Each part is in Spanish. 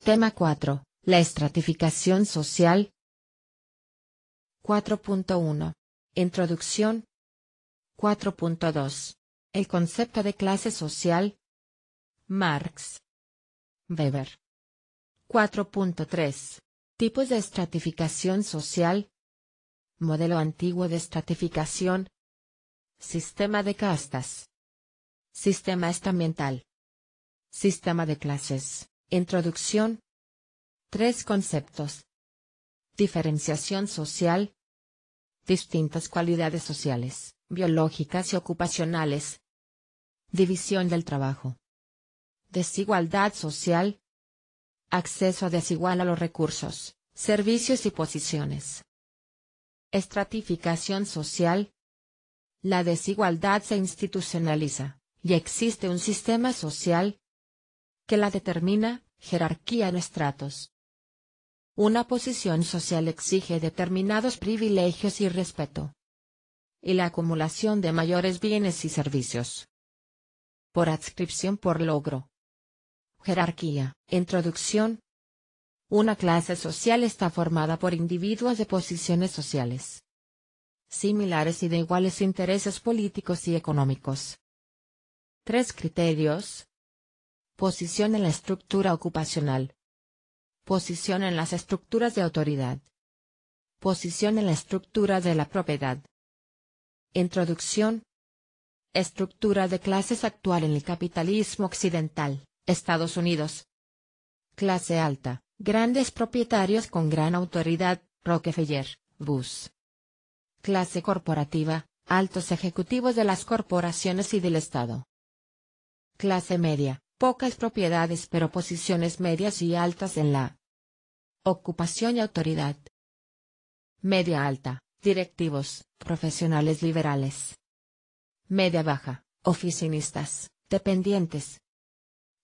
Tema 4. La estratificación social. 4.1. Introducción. 4.2. El concepto de clase social. Marx. Weber. 4.3. Tipos de estratificación social. Modelo antiguo de estratificación. Sistema de castas. Sistema estamental. Sistema de clases. Introducción. 3 conceptos. Diferenciación social. Distintas cualidades sociales, biológicas y ocupacionales. División del trabajo. Desigualdad social. Acceso desigual a los recursos, servicios y posiciones. Estratificación social. La desigualdad se institucionaliza, y existe un sistema social que la determina, jerarquía en estratos. Una posición social exige determinados privilegios y respeto. Y la acumulación de mayores bienes y servicios. Por adscripción por logro. Jerarquía. Introducción. Una clase social está formada por individuos de posiciones sociales similares y de iguales intereses políticos y económicos. 3 criterios. Posición en la estructura ocupacional. Posición en las estructuras de autoridad. Posición en la estructura de la propiedad. Introducción. Estructura de clases actual en el capitalismo occidental, Estados Unidos. Clase alta, grandes propietarios con gran autoridad, Rockefeller, Bush. Clase corporativa, altos ejecutivos de las corporaciones y del Estado. Clase media, pocas propiedades pero posiciones medias y altas en la ocupación y autoridad. Media alta, directivos, profesionales liberales. Media baja, oficinistas, dependientes.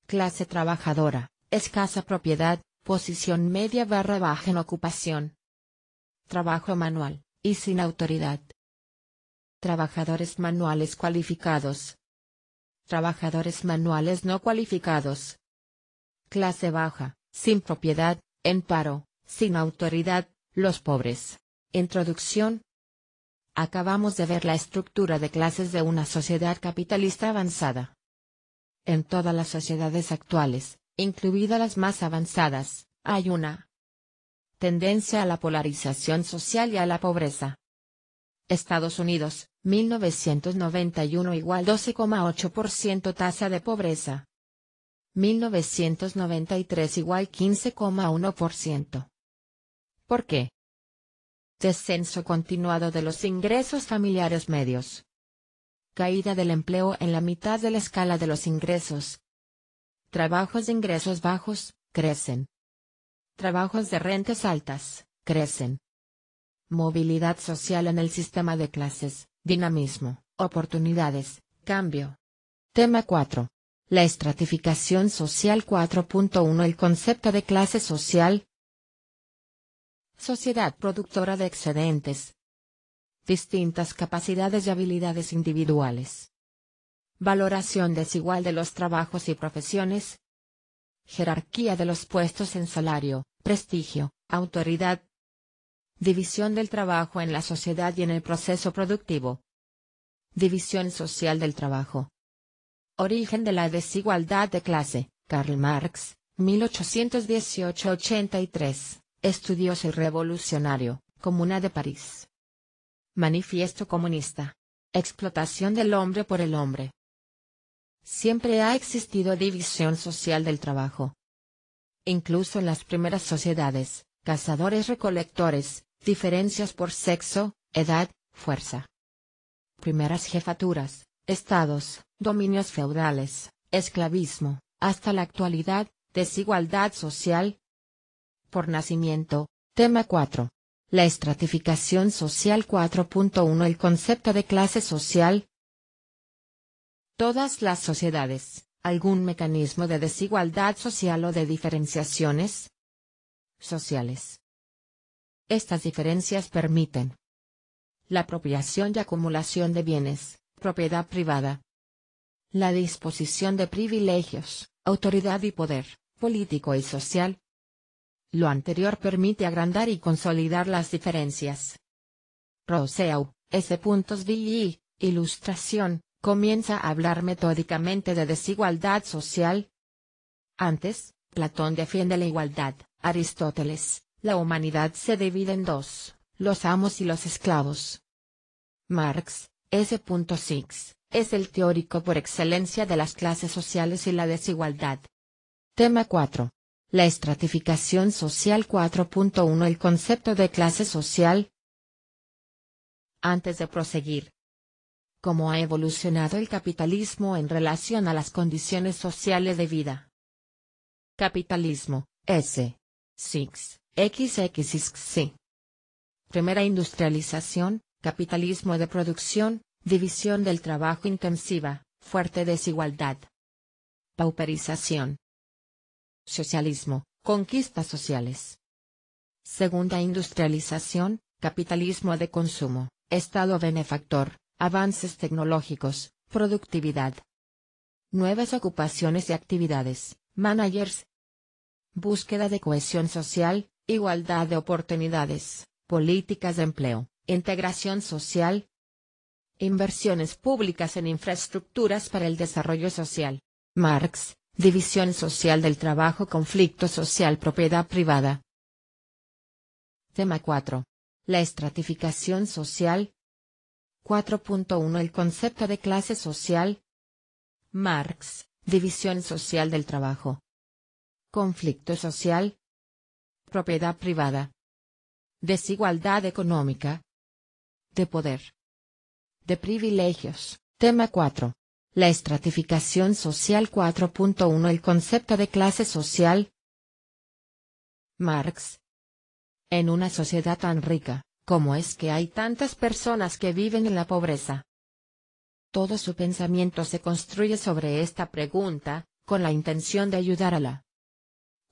Clase trabajadora, escasa propiedad, posición media barra baja en ocupación. Trabajo manual, y sin autoridad. Trabajadores manuales cualificados. Trabajadores manuales no cualificados. Clase baja, sin propiedad, en paro, sin autoridad, los pobres. Introducción. Acabamos de ver la estructura de clases de una sociedad capitalista avanzada. En todas las sociedades actuales, incluidas las más avanzadas, hay una tendencia a la polarización social y a la pobreza. Estados Unidos, 1991 igual 12,8% tasa de pobreza. 1993 igual 15,1%. ¿Por qué? Descenso continuado de los ingresos familiares medios. Caída del empleo en la mitad de la escala de los ingresos. Trabajos de ingresos bajos, crecen. Trabajos de rentas altas, crecen. Movilidad social en el sistema de clases, dinamismo, oportunidades, cambio. Tema 4. La estratificación social 4.1 El concepto de clase social. Sociedad productora de excedentes. Distintas capacidades y habilidades individuales. Valoración desigual de los trabajos y profesiones. Jerarquía de los puestos en salario, prestigio, autoridad. División del trabajo en la sociedad y en el proceso productivo. División social del trabajo. Origen de la desigualdad de clase, Karl Marx, 1818-83, estudioso y revolucionario, Comuna de París. Manifiesto comunista. Explotación del hombre por el hombre. Siempre ha existido división social del trabajo. Incluso en las primeras sociedades, cazadores-recolectores, diferencias por sexo, edad, fuerza. Primeras jefaturas, estados, dominios feudales, esclavismo, hasta la actualidad, desigualdad social. Por nacimiento, tema 4. La estratificación social 4.1 El concepto de clase social. Todas las sociedades, algún mecanismo de desigualdad social o de diferenciaciones sociales. Estas diferencias permiten la apropiación y acumulación de bienes, propiedad privada, la disposición de privilegios, autoridad y poder, político y social, Lo anterior permite agrandar y consolidar las diferencias. Rousseau, S.V.I. Ilustración, comienza a hablar metódicamente de desigualdad social. Antes, Platón defiende la igualdad. Aristóteles, la humanidad se divide en dos, los amos y los esclavos. Marx, S.6, es el teórico por excelencia de las clases sociales y la desigualdad. Tema 4. La estratificación social 4.1 El concepto de clase social. Antes de proseguir. ¿Cómo ha evolucionado el capitalismo en relación a las condiciones sociales de vida? Capitalismo, S. 6, XXXC. Primera industrialización, capitalismo de producción, división del trabajo intensiva, fuerte desigualdad. Pauperización. Socialismo, conquistas sociales. Segunda industrialización, capitalismo de consumo, Estado benefactor, avances tecnológicos, productividad. Nuevas ocupaciones y actividades, managers. Búsqueda de cohesión social, igualdad de oportunidades, políticas de empleo, integración social. Inversiones públicas en infraestructuras para el desarrollo social. Marx, división social del trabajo, conflicto social, propiedad privada. Tema 4. La estratificación social. 4.1 El concepto de clase social. Marx, división social del trabajo. Conflicto social. Propiedad privada. Desigualdad económica. De poder. De privilegios. Tema 4. La estratificación social 4.1 El concepto de clase social. Marx. En una sociedad tan rica, ¿cómo es que hay tantas personas que viven en la pobreza? Todo su pensamiento se construye sobre esta pregunta, con la intención de ayudar a la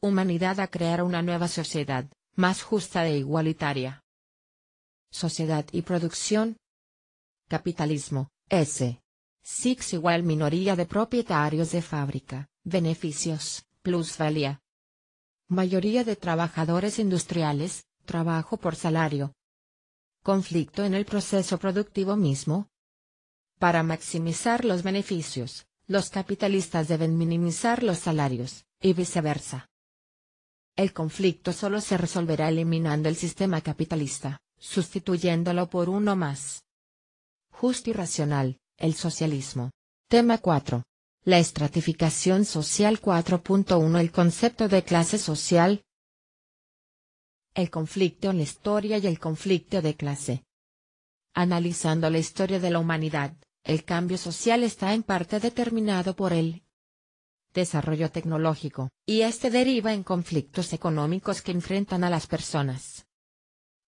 humanidad a crear una nueva sociedad, más justa e igualitaria. Sociedad y producción. Capitalismo, S. 6 igual minoría de propietarios de fábrica, beneficios, plusvalía. Mayoría de trabajadores industriales, trabajo por salario. Conflicto en el proceso productivo mismo. Para maximizar los beneficios, los capitalistas deben minimizar los salarios, y viceversa. El conflicto solo se resolverá eliminando el sistema capitalista, sustituyéndolo por uno más justo y racional, el socialismo. Tema 4. La estratificación social 4.1 El concepto de clase social. El conflicto en la historia y el conflicto de clase. Analizando la historia de la humanidad, el cambio social está en parte determinado por el desarrollo tecnológico, y este deriva en conflictos económicos que enfrentan a las personas.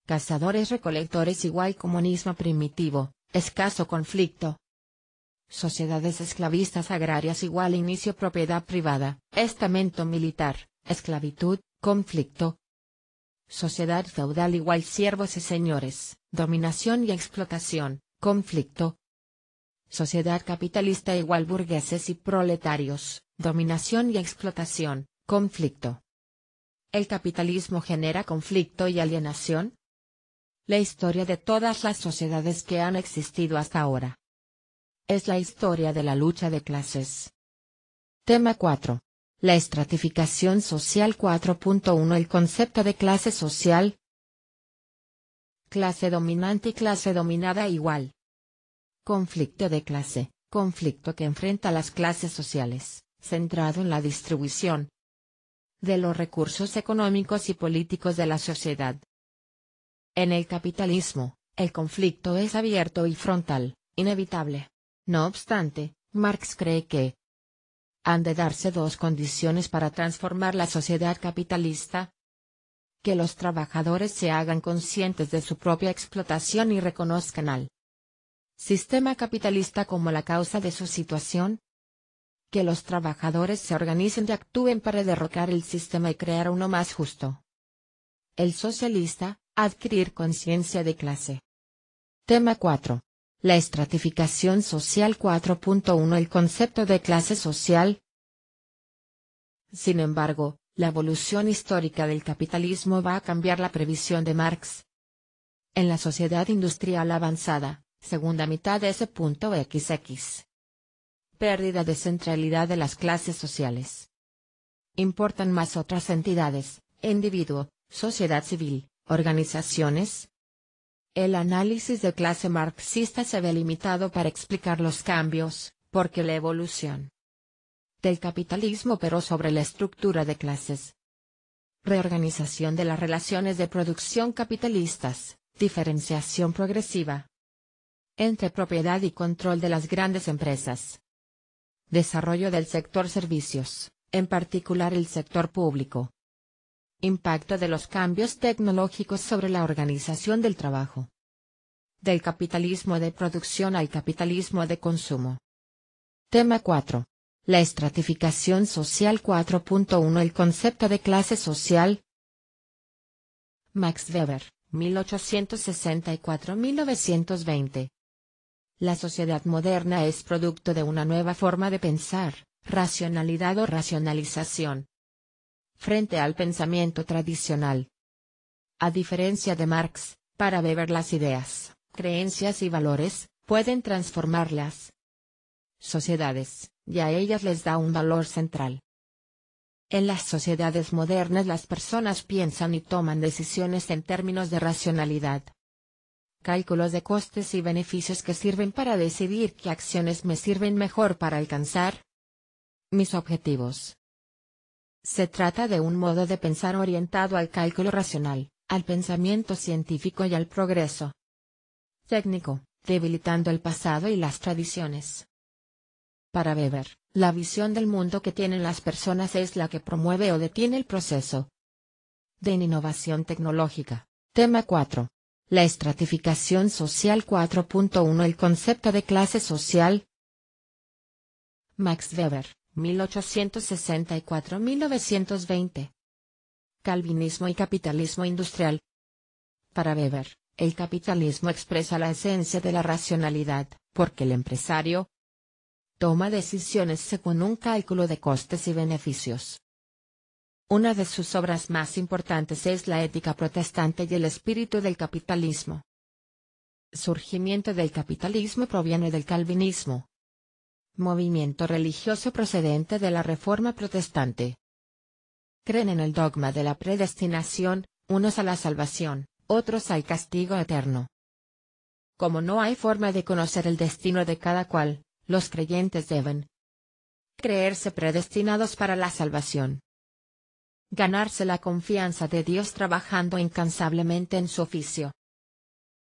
Cazadores-recolectores igual comunismo primitivo, escaso conflicto. Sociedades esclavistas agrarias igual inicio propiedad privada, estamento militar, esclavitud, conflicto. Sociedad feudal igual siervos y señores, dominación y explotación, conflicto. Sociedad capitalista igual burgueses y proletarios, dominación y explotación, conflicto. ¿El capitalismo genera conflicto y alienación? La historia de todas las sociedades que han existido hasta ahora es la historia de la lucha de clases. Tema 4. La estratificación social 4.1 El concepto de clase social. Clase dominante y clase dominada igual. Conflicto de clase, conflicto que enfrenta a las clases sociales, centrado en la distribución de los recursos económicos y políticos de la sociedad. En el capitalismo, el conflicto es abierto y frontal, inevitable. No obstante, Marx cree que han de darse dos condiciones para transformar la sociedad capitalista. Que los trabajadores se hagan conscientes de su propia explotación y reconozcan al sistema capitalista como la causa de su situación. Que los trabajadores se organicen y actúen para derrocar el sistema y crear uno más justo. El socialista, adquirir conciencia de clase. Tema 4. La estratificación social 4.1 El concepto de clase social. Sin embargo, La evolución histórica del capitalismo va a cambiar la previsión de Marx. En la sociedad industrial avanzada, segunda mitad de S.XX. Pérdida de centralidad de las clases sociales. Importan más otras entidades, individuo, sociedad civil, organizaciones. El análisis de clase marxista se ve limitado para explicar los cambios, porque la evolución del capitalismo operó sobre la estructura de clases. Reorganización de las relaciones de producción capitalistas, diferenciación progresiva entre propiedad y control de las grandes empresas. Desarrollo del sector servicios, en particular el sector público. Impacto de los cambios tecnológicos sobre la organización del trabajo. Del capitalismo de producción al capitalismo de consumo. Tema 4. La estratificación social 4.1. El concepto de clase social. Max Weber, 1864-1920. La sociedad moderna es producto de una nueva forma de pensar, racionalidad o racionalización. Frente al pensamiento tradicional. A diferencia de Marx, para Weber las ideas, creencias y valores, pueden transformarlas sociedades, y a ellas les da un valor central. En las sociedades modernas las personas piensan y toman decisiones en términos de racionalidad. Cálculos de costes y beneficios que sirven para decidir qué acciones me sirven mejor para alcanzar mis objetivos. Se trata de un modo de pensar orientado al cálculo racional, al pensamiento científico y al progreso técnico, debilitando el pasado y las tradiciones. Para Weber, la visión del mundo que tienen las personas es la que promueve o detiene el proceso de innovación tecnológica. Tema 4. La estratificación social 4.1. El concepto de clase social. Max Weber, 1864-1920. Calvinismo y capitalismo industrial. Para Weber, el capitalismo expresa la esencia de la racionalidad, porque el empresario toma decisiones según un cálculo de costes y beneficios. Una de sus obras más importantes es La ética protestante y el espíritu del capitalismo. Surgimiento del capitalismo proviene del calvinismo, movimiento religioso procedente de la Reforma protestante. Creen en el dogma de la predestinación, unos a la salvación, otros al castigo eterno. Como no hay forma de conocer el destino de cada cual, los creyentes deben creerse predestinados para la salvación. Ganarse la confianza de Dios trabajando incansablemente en su oficio.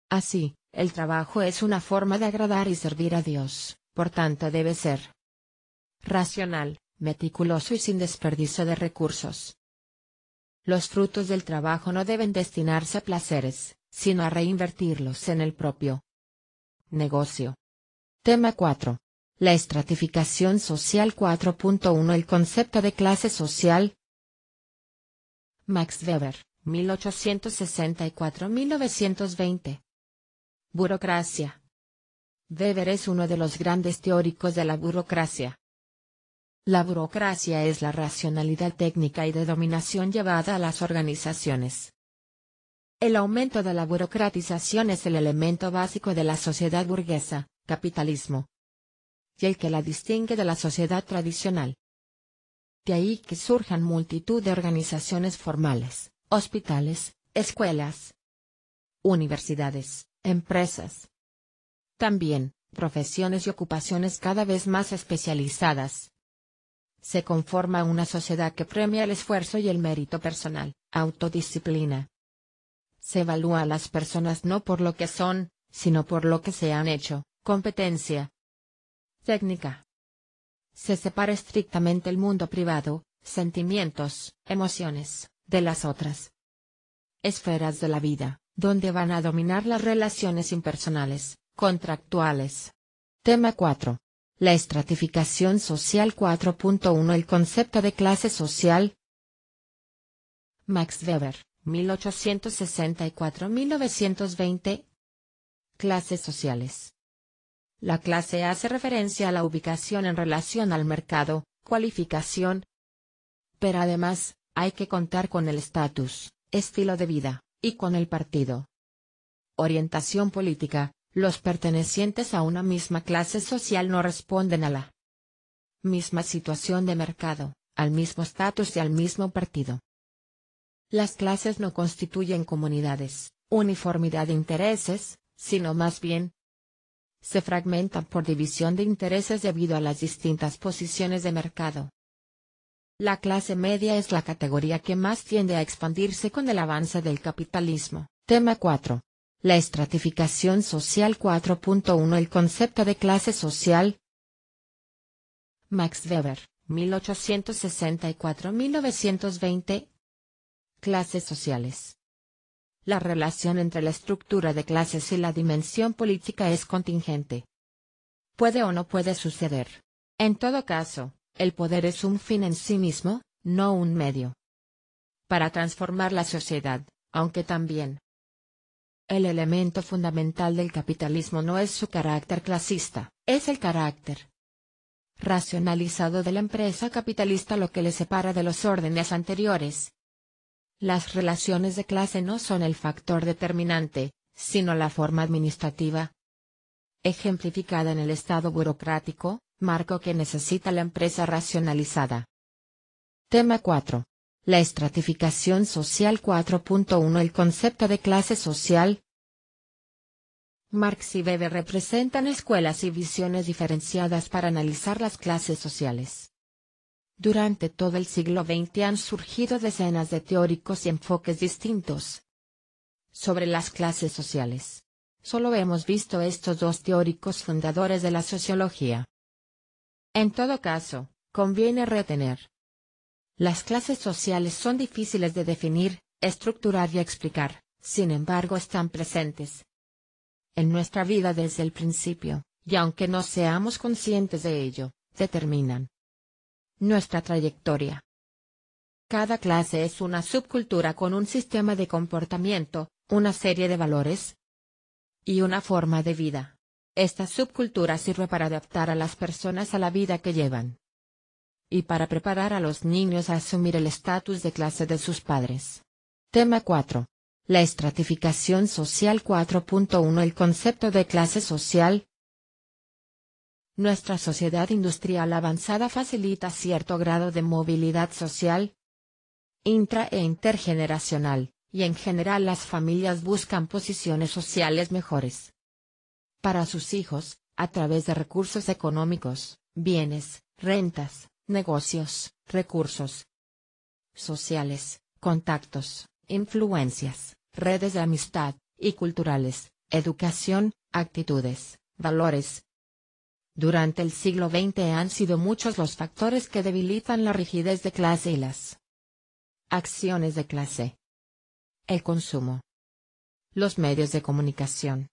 Así, el trabajo es una forma de agradar y servir a Dios, por tanto debe ser racional, meticuloso y sin desperdicio de recursos. Los frutos del trabajo no deben destinarse a placeres, sino a reinvertirlos en el propio negocio. Tema 4. La estratificación social 4.1. El concepto de clase social. Max Weber, 1864-1920. Burocracia. Weber es uno de los grandes teóricos de la burocracia. La burocracia es la racionalidad técnica y de dominación llevada a las organizaciones. El aumento de la burocratización es el elemento básico de la sociedad burguesa, capitalismo, y el que la distingue de la sociedad tradicional. De ahí que surjan multitud de organizaciones formales, hospitales, escuelas, universidades, empresas. También, profesiones y ocupaciones cada vez más especializadas. Se conforma una sociedad que premia el esfuerzo y el mérito personal, autodisciplina. Se evalúa a las personas no por lo que son, sino por lo que se han hecho, competencia técnica. Se separa estrictamente el mundo privado, sentimientos, emociones, de las otras esferas de la vida, donde van a dominar las relaciones impersonales, contractuales. Tema 4. La estratificación social 4.1. El concepto de clase social. Max Weber, 1864-1920. Clases sociales. La clase hace referencia a la ubicación en relación al mercado, cualificación. Pero además, Hay que contar con el estatus, estilo de vida, y con el partido. Orientación política. Los pertenecientes a una misma clase social no responden a la misma situación de mercado, al mismo estatus y al mismo partido. Las clases no constituyen comunidades, uniformidad de intereses, sino más bien se fragmentan por división de intereses debido a las distintas posiciones de mercado. La clase media es la categoría que más tiende a expandirse con el avance del capitalismo. Tema 4. La estratificación social 4.1. El concepto de clase social. Max Weber, 1864-1920. Clases sociales. La relación entre la estructura de clases y la dimensión política es contingente. Puede o no puede suceder. En todo caso, el poder es un fin en sí mismo, no un medio para transformar la sociedad, aunque también el elemento fundamental del capitalismo no es su carácter clasista, es el carácter racionalizado de la empresa capitalista lo que le separa de los órdenes anteriores. Las relaciones de clase no son el factor determinante, sino la forma administrativa, ejemplificada en el Estado burocrático, marco que necesita la empresa racionalizada. Tema 4. La estratificación social 4.1. El concepto de clase social. Marx y Weber representan escuelas y visiones diferenciadas para analizar las clases sociales. Durante todo el siglo XX han surgido decenas de teóricos y enfoques distintos sobre las clases sociales. Solo hemos visto estos dos teóricos fundadores de la sociología. En todo caso, conviene retener: las clases sociales son difíciles de definir, estructurar y explicar, sin embargo están presentes en nuestra vida desde el principio, y aunque no seamos conscientes de ello, determinan nuestra trayectoria. Cada clase es una subcultura con un sistema de comportamiento, una serie de valores y una forma de vida. Esta subcultura sirve para adaptar a las personas a la vida que llevan y para preparar a los niños a asumir el estatus de clase de sus padres. Tema 4. La estratificación social 4.1. El concepto de clase social. Nuestra sociedad industrial avanzada facilita cierto grado de movilidad social, intra e intergeneracional, y en general las familias buscan posiciones sociales mejores para sus hijos, a través de recursos económicos, bienes, rentas, negocios, recursos sociales, contactos, influencias, redes de amistad, y culturales, educación, actitudes, valores. Durante el siglo XX han sido muchos los factores que debilitan la rigidez de clase y las acciones de clase. El consumo, los medios de comunicación,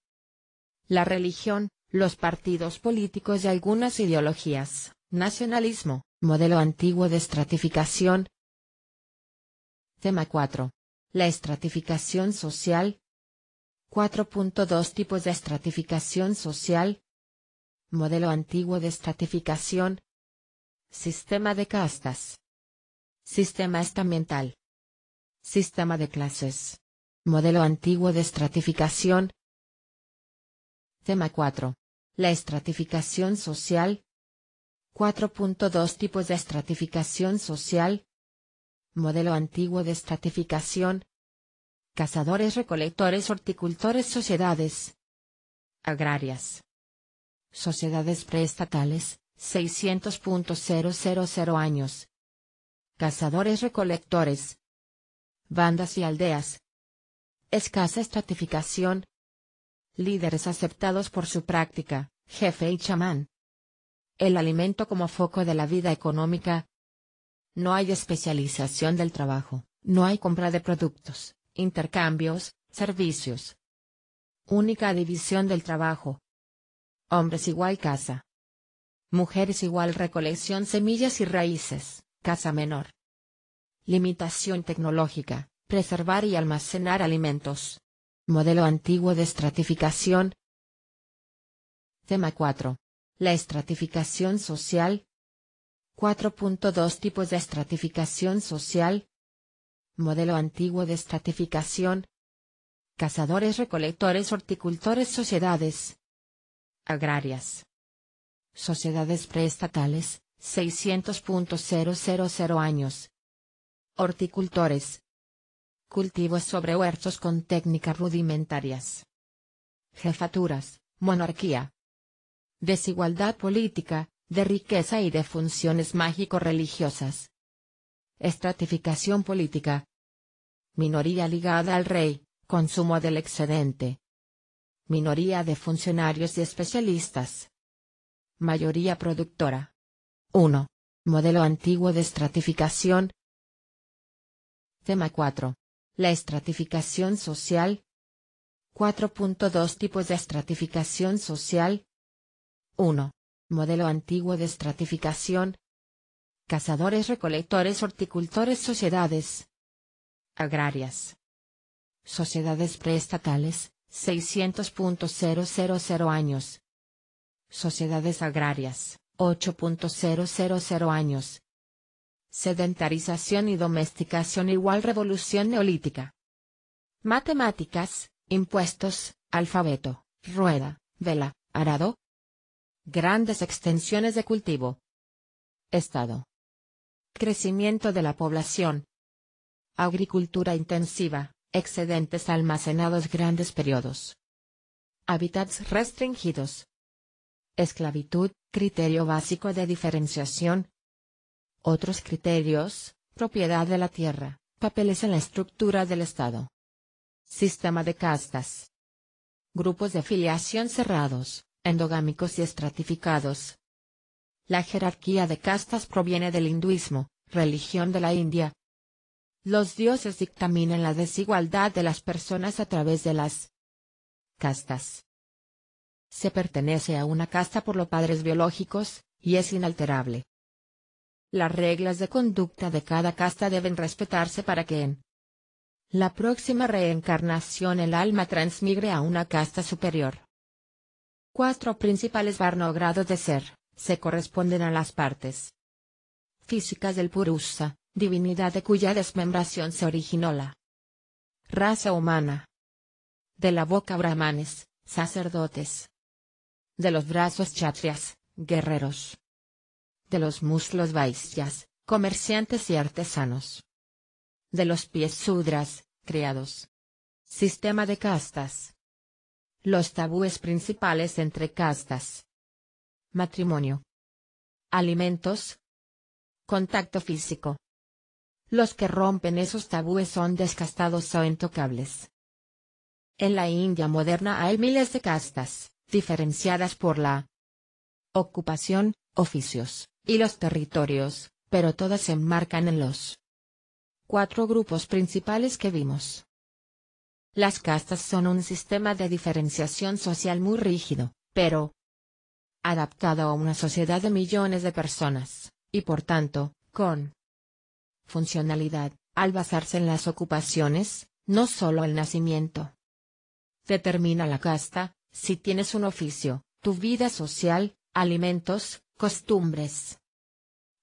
la religión, los partidos políticos y algunas ideologías, nacionalismo, modelo antiguo de estratificación. Tema 4. La estratificación social. 4.2 Tipos de estratificación social. Modelo antiguo de estratificación. Sistema de castas. Sistema estamental. Sistema de clases. Modelo antiguo de estratificación. Tema 4. La estratificación social. 4.2 Tipos de estratificación social. Modelo antiguo de estratificación. Cazadores-recolectores, horticultores, sociedades agrarias. Sociedades preestatales, 600.000 años. Cazadores-recolectores. Bandas y aldeas. Escasa estratificación. Líderes aceptados por su práctica, jefe y chamán. El alimento como foco de la vida económica. No hay especialización del trabajo, no hay compra de productos, intercambios, servicios. Única división del trabajo. Hombres igual casa. Mujeres igual recolección semillas y raíces, casa menor. Limitación tecnológica, preservar y almacenar alimentos. Modelo antiguo de estratificación. Tema 4. La estratificación social. 4.2 Tipos de estratificación social. Modelo antiguo de estratificación. Cazadores, recolectores, horticultores, sociedades agrarias. Sociedades preestatales, 600.000 años. Horticultores. Cultivos sobre huertos con técnicas rudimentarias. Jefaturas, monarquía. Desigualdad política, de riqueza y de funciones mágico-religiosas. Estratificación política. Minoría ligada al rey, consumo del excedente. Minoría de funcionarios y especialistas. Mayoría productora. 1. Modelo antiguo de estratificación. Tema 4. La estratificación social. 4.2 Tipos de estratificación social. 1. Modelo antiguo de estratificación. Cazadores, recolectores, horticultores, sociedades agrarias. Sociedades preestatales, 600.000 años. Sociedades agrarias, 8.000 años. Sedentarización y domesticación igual revolución neolítica. Matemáticas, impuestos, alfabeto, rueda, vela, arado. Grandes extensiones de cultivo. Estado. Crecimiento de la población. Agricultura intensiva, excedentes almacenados grandes periodos. Hábitats restringidos. Esclavitud, criterio básico de diferenciación. Otros criterios, propiedad de la tierra, papeles en la estructura del Estado. Sistema de castas. Grupos de filiación cerrados, endogámicos y estratificados. La jerarquía de castas proviene del hinduismo, religión de la India. Los dioses dictaminan la desigualdad de las personas a través de las castas. Se pertenece a una casta por los padres biológicos, y es inalterable. Las reglas de conducta de cada casta deben respetarse para que en la próxima reencarnación el alma transmigre a una casta superior. 4 principales varno-grados de ser, se corresponden a las partes físicas del Purusa, divinidad de cuya desmembración se originó la raza humana. De la boca brahmanes, sacerdotes. De los brazos kshatriyas, guerreros. De los muslos vaisyas, comerciantes y artesanos. De los pies sudras, criados. Sistema de castas. Los tabúes principales entre castas. Matrimonio. Alimentos. Contacto físico. Los que rompen esos tabúes son descastados o intocables. En la India moderna hay miles de castas, diferenciadas por la ocupación, oficios, y los territorios, pero todas se enmarcan en los 4 grupos principales que vimos. Las castas son un sistema de diferenciación social muy rígido, pero adaptado a una sociedad de millones de personas, y por tanto, con funcionalidad, al basarse en las ocupaciones, no solo el nacimiento. Determina la casta, si tienes un oficio, tu vida social, alimentos, costumbres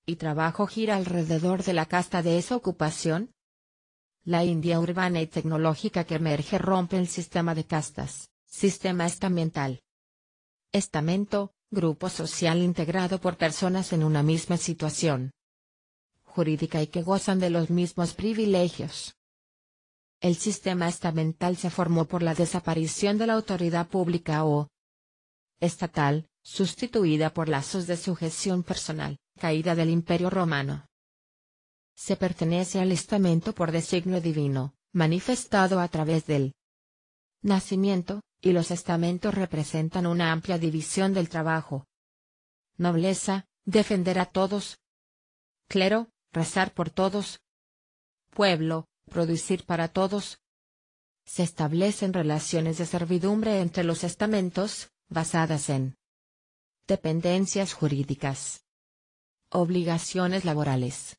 y trabajo gira alrededor de la casta de esa ocupación. La India urbana y tecnológica que emerge rompe el sistema de castas, sistema estamental. Estamento, grupo social integrado por personas en una misma situación jurídica y que gozan de los mismos privilegios. El sistema estamental se formó por la desaparición de la autoridad pública o estatal, sustituida por lazos de sujeción personal, caída del Imperio Romano. Se pertenece al estamento por designio divino, manifestado a través del nacimiento, y los estamentos representan una amplia división del trabajo. Nobleza, defender a todos. Clero, rezar por todos. Pueblo, producir para todos. Se establecen relaciones de servidumbre entre los estamentos, basadas en dependencias jurídicas. Obligaciones laborales.